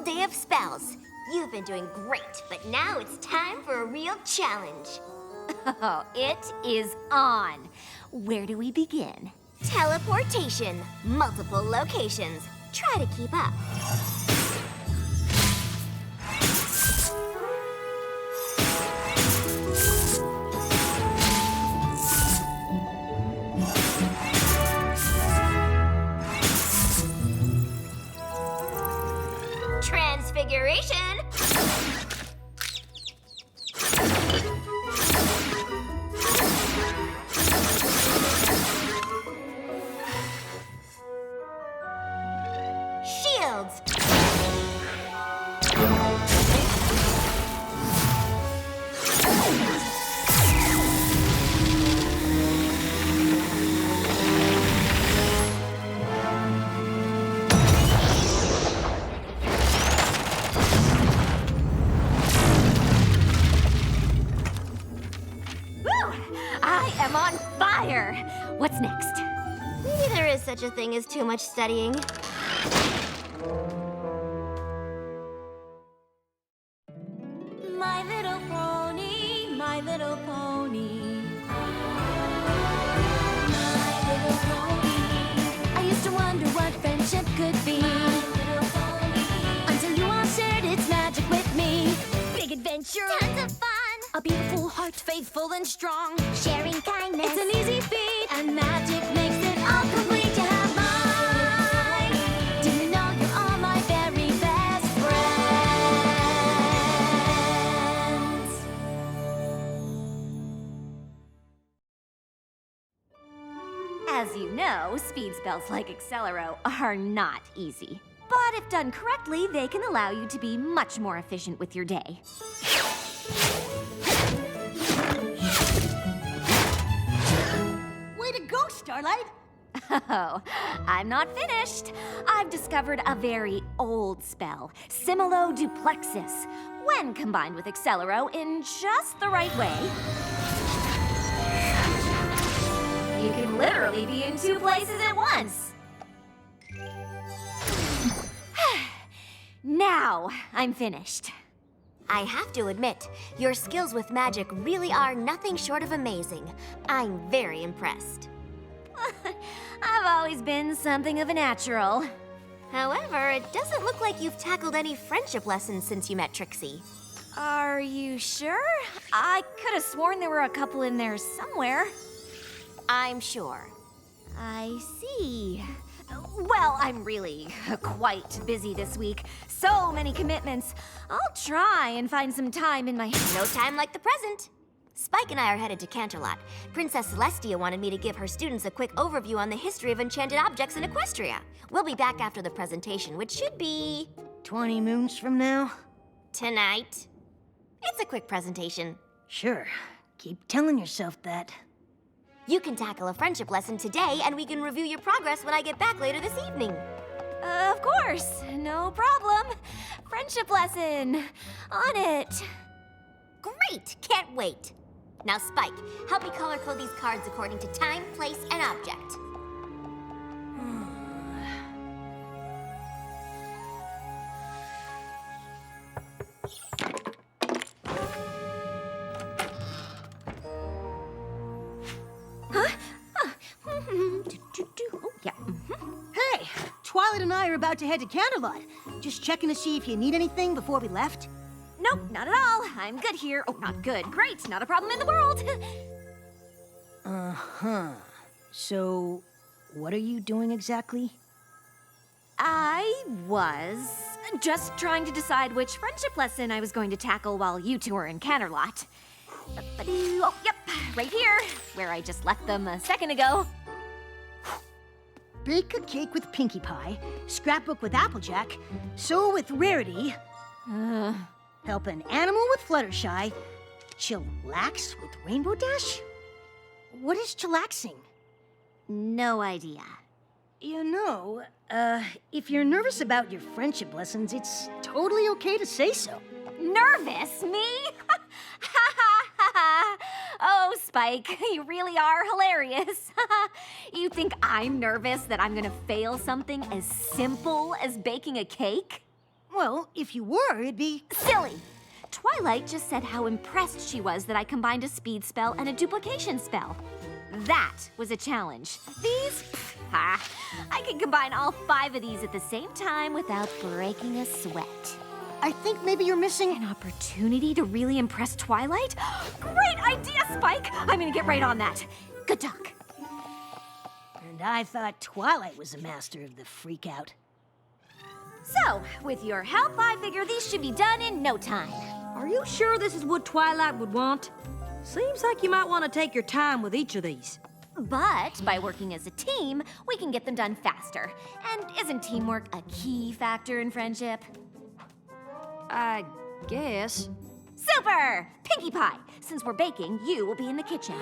day of spells. You've been doing great, but now it's time for a real challenge. Oh, it is on. Where do we begin? Teleportation. Multiple locations. Try to keep up. Transfiguration. Shields. I am on fire! What's next? Maybe there is such a thing as too much studying. My little pony, my little pony. My little pony. I used to wonder what friendship could be. My little pony. Until you all shared its magic with me. Big adventure. Tons of fun. A beautiful heart, faithful and strong. Sharing kindness. It's an easy feat, and magic makes it all complete. You have mine. Do you know you're all my very best friends? As you know, speed spells like Accelero are not easy. But if done correctly, they can allow you to be much more efficient with your day. Way to go, Starlight! Oh, I'm not finished. I've discovered a very old spell, Similo-Duplexis. When combined with Accelero in just the right way, you can literally be in two places at once. Now I'm finished. I have to admit, your skills with magic really are nothing short of amazing. I'm very impressed. I've always been something of a natural. However, it doesn't look like you've tackled any friendship lessons since you met Trixie. Are you sure? I could have sworn there were a couple in there somewhere. I'm sure. I see. Well, I'm really quite busy this week. So many commitments. I'll try and find some time in my... No time like the present. Spike and I are headed to Canterlot. Princess Celestia wanted me to give her students a quick overview on the history of enchanted objects in Equestria. We'll be back after the presentation, which should be... 20 moons from now? tonight. It's a quick presentation. Sure. Keep telling yourself that. You can tackle a friendship lesson today, and we can review your progress when I get back later this evening. Of course. No problem. Friendship lesson. On it. Great! Can't wait. Now, Spike, help me color code these cards according to time, place, and object. Oh, yeah. Hey, Twilight and I are about to head to Canterlot. Just checking to see if you need anything before we left. Nope, not at all. I'm good here. Oh, not good. Great. Not a problem in the world. Uh-huh. So, what are you doing exactly? I was just trying to decide which friendship lesson I was going to tackle while you two were in Canterlot. Oh, yep, right here, where I just left them a second ago. Bake a cake with Pinkie Pie, scrapbook with Applejack, sew with Rarity, help an animal with Fluttershy, chillax with Rainbow Dash? What is chillaxing? No idea. You know, if you're nervous about your friendship lessons, it's totally okay to say so. Nervous? Me? Ha ha ha ha! Oh, Spike, you really are hilarious. You think I'm nervous that I'm gonna fail something as simple as baking a cake? Well, if you were, it'd be... Silly! Twilight just said how impressed she was that I combined a speed spell and a duplication spell. That was a challenge. These? I can combine all 5 of these at the same time without breaking a sweat. I think maybe you're missing... An opportunity to really impress Twilight? Great idea, Spike! I'm gonna get right on that. Good talk. And I thought Twilight was a master of the freak-out. So, with your help, I figure these should be done in no time. Are you sure this is what Twilight would want? Seems like you might want to take your time with each of these. But by working as a team, we can get them done faster. And isn't teamwork a key factor in friendship? I guess. Super! Pinkie Pie, since we're baking, you will be in the kitchen.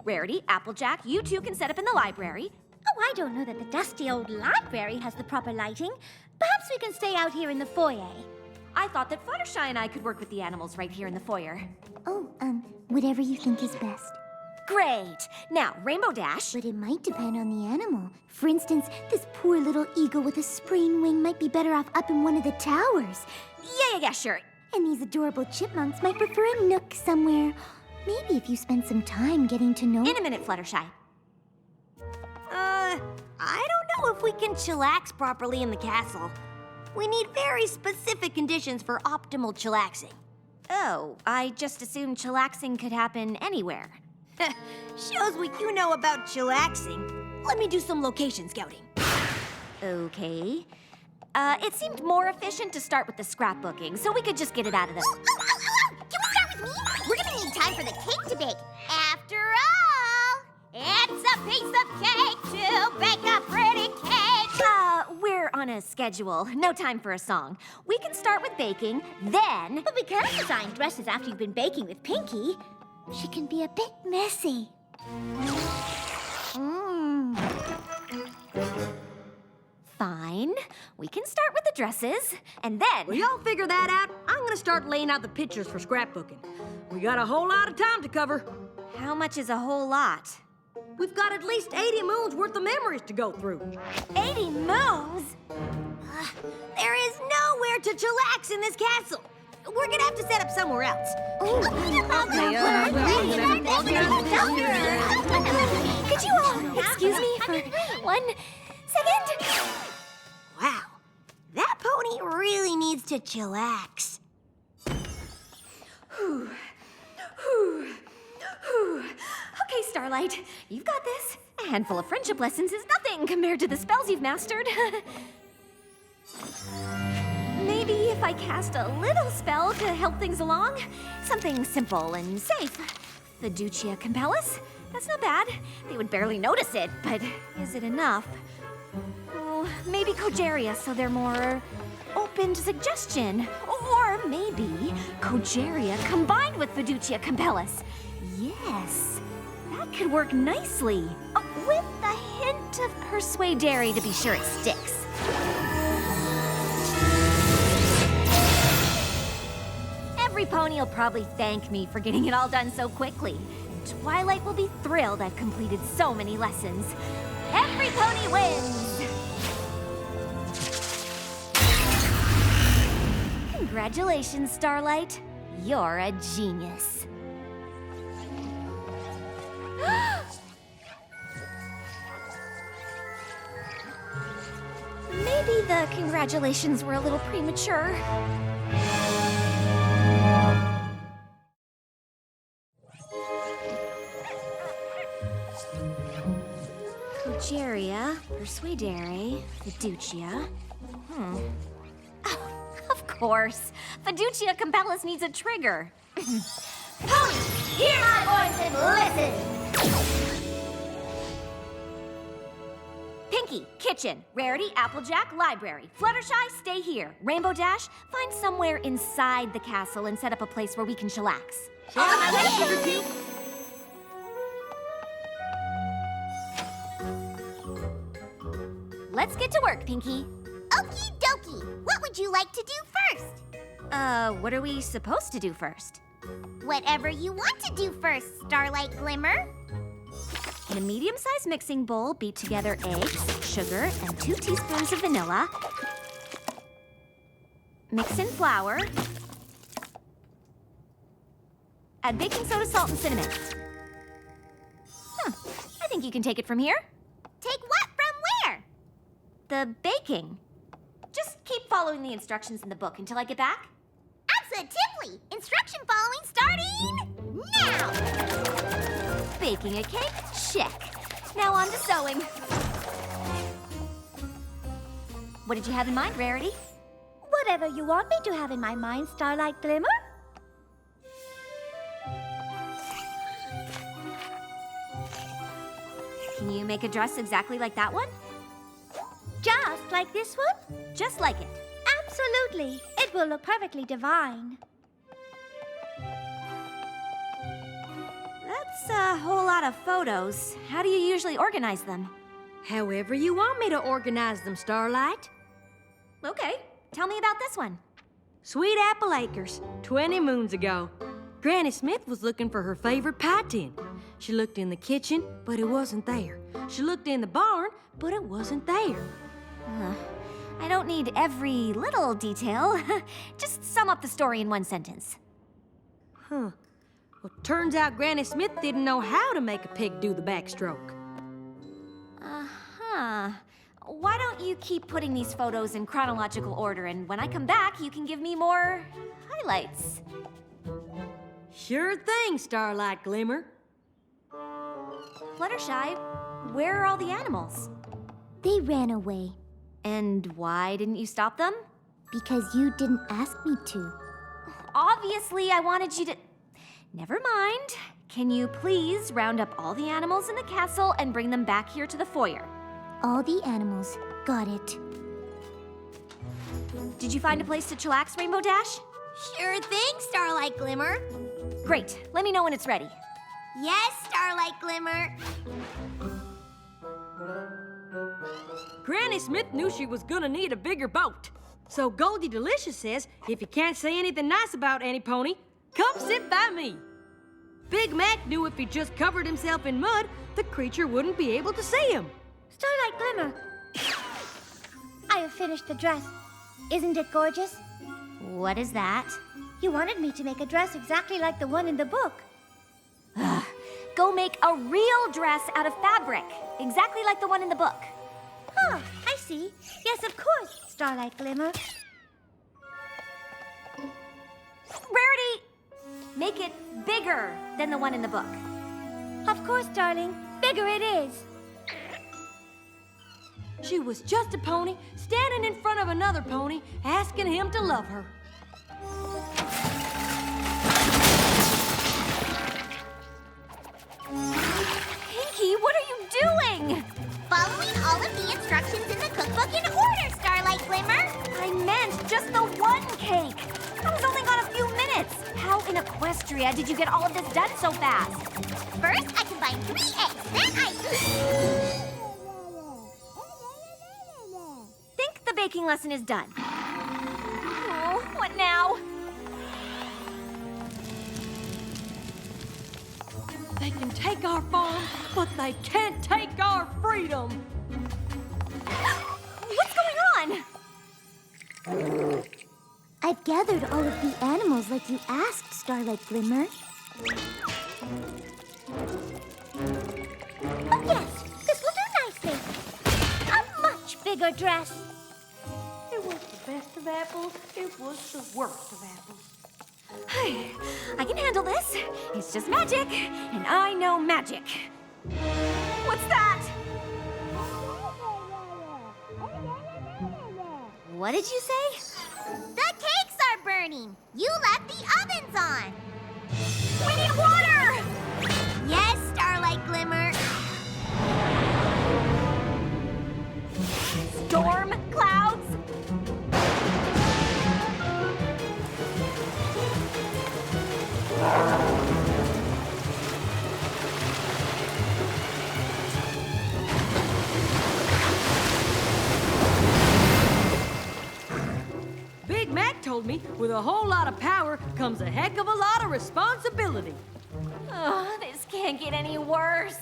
Rarity, Applejack, you two can set up in the library. Oh, I don't know that the dusty old library has the proper lighting. Perhaps we can stay out here in the foyer. I thought that Fluttershy and I could work with the animals right here in the foyer. Oh, whatever you think is best. Great! Now, Rainbow Dash. But it might depend on the animal. For instance, this poor little eagle with a sprained wing might be better off up in one of the towers. Yeah, sure. And these adorable chipmunks might prefer a nook somewhere. Maybe if you spend some time getting to know... In a minute, Fluttershy. I don't know if we can chillax properly in the castle. We need very specific conditions for optimal chillaxing. Oh, I just assumed chillaxing could happen anywhere. Shows what you know about chillaxing. Let me do some location scouting. Okay. It seemed more efficient to start with the scrapbooking, so we could just get it out of the... Can we start with me? We're gonna need time for the cake to bake. After all, it's a piece of cake to bake a pretty cake. We're on a schedule. No time for a song. We can start with baking, then... But we can't design dresses after you've been baking with Pinkie. She can be a bit messy. Fine. We can start with the dresses, and then... Will y'all figure that out? I'm gonna start laying out the pictures for scrapbooking. We got a whole lot of time to cover. How much is a whole lot? We've got at least 80 moons worth of memories to go through. 80 moons? There is nowhere to chillax in this castle. We're gonna have to set up somewhere else. Could you all excuse me for 1 second? Wow, that pony really needs to chillax. Okay, Starlight, you've got this. A handful of friendship lessons is nothing compared to the spells you've mastered. Maybe if I cast a little spell to help things along. Something simple and safe. Fiducia Compellus? That's not bad. They would barely notice it, but is it enough? Oh, maybe Cogeria, so they're more open to suggestion. Or maybe Cogeria combined with Fiducia Compellus. Yes, that could work nicely. With a hint of Persuadere to be sure it sticks. Every pony will probably thank me for getting it all done so quickly. Twilight will be thrilled I've completed so many lessons. Every pony wins! Congratulations, Starlight. You're a genius. Maybe the congratulations were a little premature. Cogeria, Persuadere, Fiducia. Oh, of course. Fiducia Compellus needs a trigger. Ponies, hear my voice and listen. Pinkie, kitchen. Rarity, Applejack, library. Fluttershy, stay here. Rainbow Dash, find somewhere inside the castle and set up a place where we can chillax. Let's get to work, Pinkie. Okie dokie. What would you like to do first? What are we supposed to do first? Whatever you want to do first, Starlight Glimmer. In a medium-sized mixing bowl, beat together eggs, sugar, and 2 teaspoons of vanilla. Mix in flour. Add baking soda, salt, and cinnamon. I think you can take it from here. Take what from where? The baking. Just keep following the instructions in the book until I get back. Absolutely! Instruction following starting now! Baking a cake? Check. Now on to sewing. What did you have in mind, Rarity? Whatever you want me to have in my mind, Starlight Glimmer. Can you make a dress exactly like that one? Just like this one? Just like it. Absolutely. It will look perfectly divine. That's a whole lot of photos. How do you usually organize them? However you want me to organize them, Starlight. Okay, tell me about this one. Sweet Apple Acres, 20 moons ago. Granny Smith was looking for her favorite pie tin. She looked in the kitchen, but it wasn't there. She looked in the barn, but it wasn't there. I don't need every little detail. Just sum up the story in one sentence. Well, turns out Granny Smith didn't know how to make a pig do the backstroke. Why don't you keep putting these photos in chronological order, and when I come back, you can give me more highlights. Sure thing, Starlight Glimmer. Fluttershy, where are all the animals? They ran away And why didn't you stop them? because you didn't ask me to. Obviously, I wanted you to... Never mind. Can you please round up all the animals in the castle and bring them back here to the foyer? All the animals. Got it. Did you find a place to chillax, Rainbow Dash? Sure thing, Starlight Glimmer. Great. Let me know when it's ready. Yes, Starlight Glimmer. Granny Smith knew she was gonna need a bigger boat. So Goldie Delicious says, if you can't say anything nice about Annie Pony, come sit by me. Big Mac knew if he just covered himself in mud, the creature wouldn't be able to see him. Starlight Glimmer. I have finished the dress. Isn't it gorgeous? What is that? You wanted me to make a dress exactly like the one in the book. Go make a real dress out of fabric, exactly like the one in the book. Huh, I see. Yes, of course, Starlight Glimmer. Rarity, make it bigger than the one in the book. Of course, darling. Bigger it is. She was just a pony standing in front of another pony, asking him to love her. Pinky, what are you doing? Following all of the instructions in the cookbook in order, Starlight Glimmer. I meant just the one cake. I was only gone a few minutes. How in Equestria did you get all of this done so fast? First, I combine 3 eggs. Then I... Think the baking lesson is done. Oh, what now? They can take our farm, but they can't take our freedom. What's going on? I've gathered all of the animals like you asked, Starlight Glimmer. Oh, yes. This will do nicely. A much bigger dress. It was the best of apples. It was the worst of apples. I can handle this. It's just magic, and I know magic. What's that? What did you say? The cakes are burning. You left the ovens on. We need water! Yes, Starlight Glimmer. Storm clouds? Big Mac told me with a whole lot of power comes a heck of a lot of responsibility. Oh, this can't get any worse.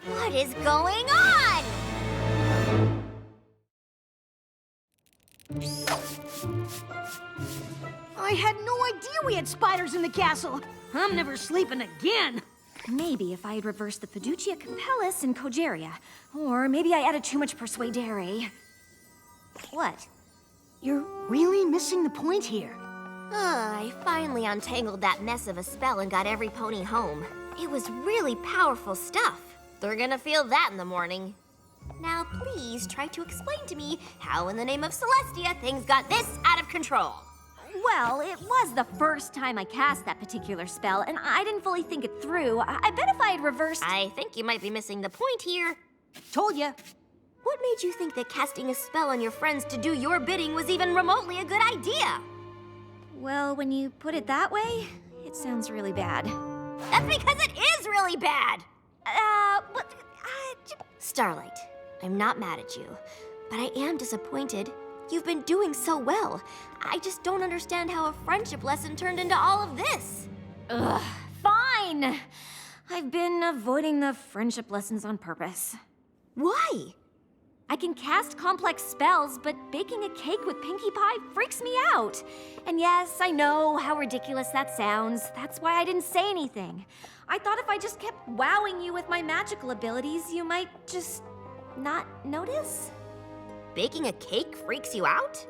What is going on? I had no idea we had spiders in the castle. I'm never sleeping again. Maybe if I had reversed the fiducia compellis and cogeria. Or maybe I added too much persuadere. What? You're really missing the point here. I finally untangled that mess of a spell and got every pony home. It was really powerful stuff. They're gonna feel that in the morning. Now please try to explain to me how in the name of Celestia things got this out of control. Well, it was the first time I cast that particular spell, and I didn't fully think it through. I bet if I had reversed... I think you might be missing the point here. Told ya. What made you think that casting a spell on your friends to do your bidding was even remotely a good idea? Well, when you put it that way, it sounds really bad. That's because it is really bad! But... Starlight, I'm not mad at you, but I am disappointed. You've been doing so well. I just don't understand how a friendship lesson turned into all of this. Ugh, fine! I've been avoiding the friendship lessons on purpose. Why? I can cast complex spells, but baking a cake with Pinkie Pie freaks me out. And yes, I know how ridiculous that sounds. That's why I didn't say anything. I thought if I just kept wowing you with my magical abilities, you might just not notice. Baking a cake freaks you out?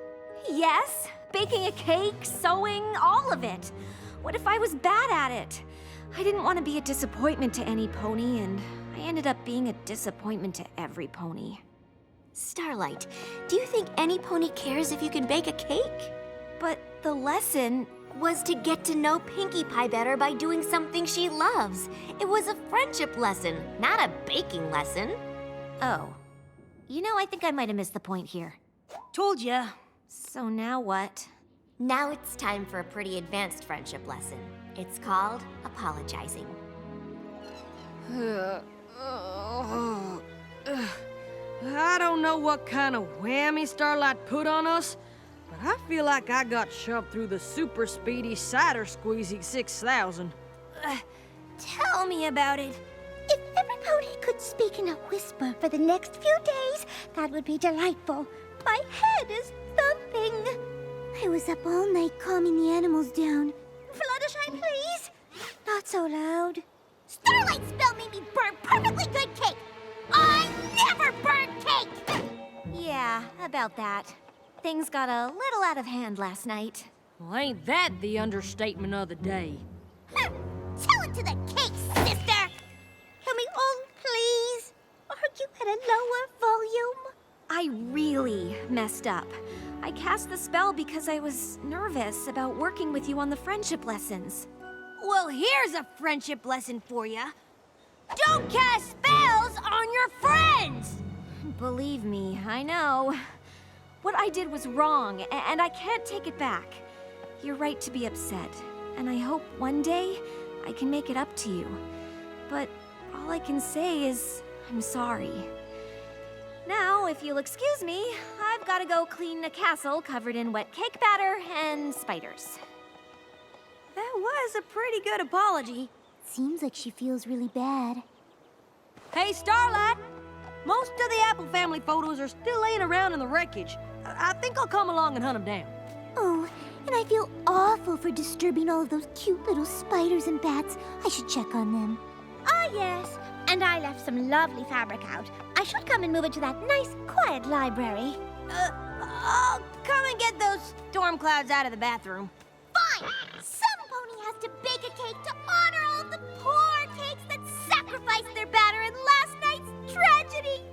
Yes, baking a cake, sewing, all of it. What if I was bad at it? I didn't want to be a disappointment to any pony, and I ended up being a disappointment to every pony. Starlight, do you think any pony cares if you can bake a cake? But the lesson... Was to get to know Pinkie Pie better by doing something she loves. It was a friendship lesson, not a baking lesson. Oh. You know, I think I might have missed the point here. Told ya. So now what? Now it's time for a pretty advanced friendship lesson. It's called apologizing. I don't know what kind of whammy Starlight put on us, but I feel like I got shoved through the super speedy cider squeezy 6000. Tell me about it. If every pony could speak in a whisper for the next few days, that would be delightful. My head is thumping. I was up all night calming the animals down. Fluttershy, please. Not so loud. Starlight's spell made me burn perfectly good cake. I never burn cake! Yeah, about that. Things got a little out of hand last night. Well, ain't that the understatement of the day? Tell it to the cake, sister! Can we all please argue at a lower volume? I really messed up. I cast the spell because I was nervous about working with you on the friendship lessons. Well, here's a friendship lesson for you. Don't cast spells on your friends! Believe me, I know. What I did was wrong, and I can't take it back. You're right to be upset, and I hope one day I can make it up to you. But all I can say is I'm sorry. Now, if you'll excuse me, I've got to go clean a castle covered in wet cake batter and spiders. That was a pretty good apology. Seems like she feels really bad. Hey, Starlight! Most of the Apple family photos are still laying around in the wreckage. I think I'll come along and hunt them down. Oh, and I feel awful for disturbing all of those cute little spiders and bats. I should check on them. Ah, yes. And I left some lovely fabric out. I should come and move it to that nice, quiet library. I'll come and get those storm clouds out of the bathroom. Fine! Some pony has to bake a cake to honor all of the poor cakes that sacrificed their batter in last night's tragedy.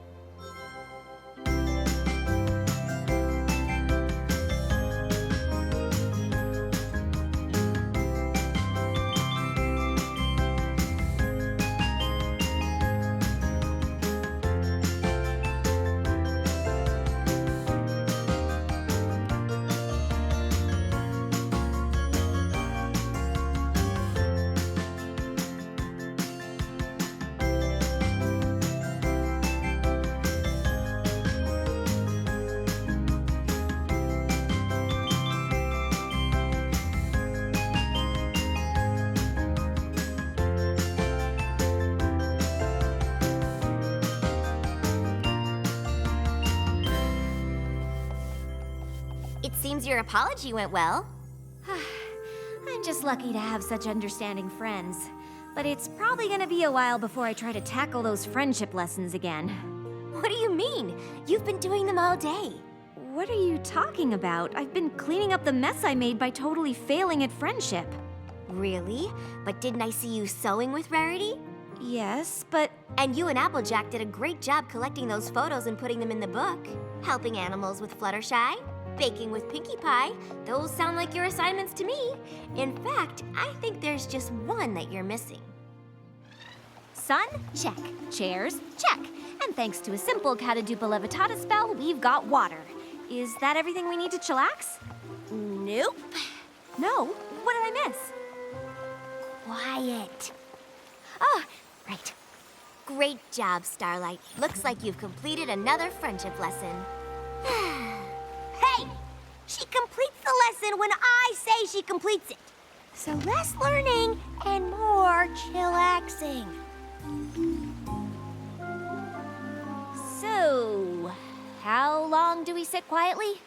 Seems your apology went well. I'm just lucky to have such understanding friends. But it's probably gonna be a while before I try to tackle those friendship lessons again. What do you mean? You've been doing them all day. What are you talking about? I've been cleaning up the mess I made by totally failing at friendship. Really? But didn't I see you sewing with Rarity? Yes, but And you and Applejack did a great job collecting those photos and putting them in the book. Helping animals with Fluttershy, baking with Pinkie Pie. Those sound like your assignments to me. In fact, I think there's just one that you're missing. sun, check. Chairs, check. And thanks to a simple Catadupa Levitata spell, we've got water. Is that everything we need to chillax? Nope. No. What did I miss? Quiet. Oh, right. Great job, Starlight. Looks like you've completed another friendship lesson. Hey! She completes the lesson when I say she completes it. So less learning and more chillaxing. So, how long do we sit quietly?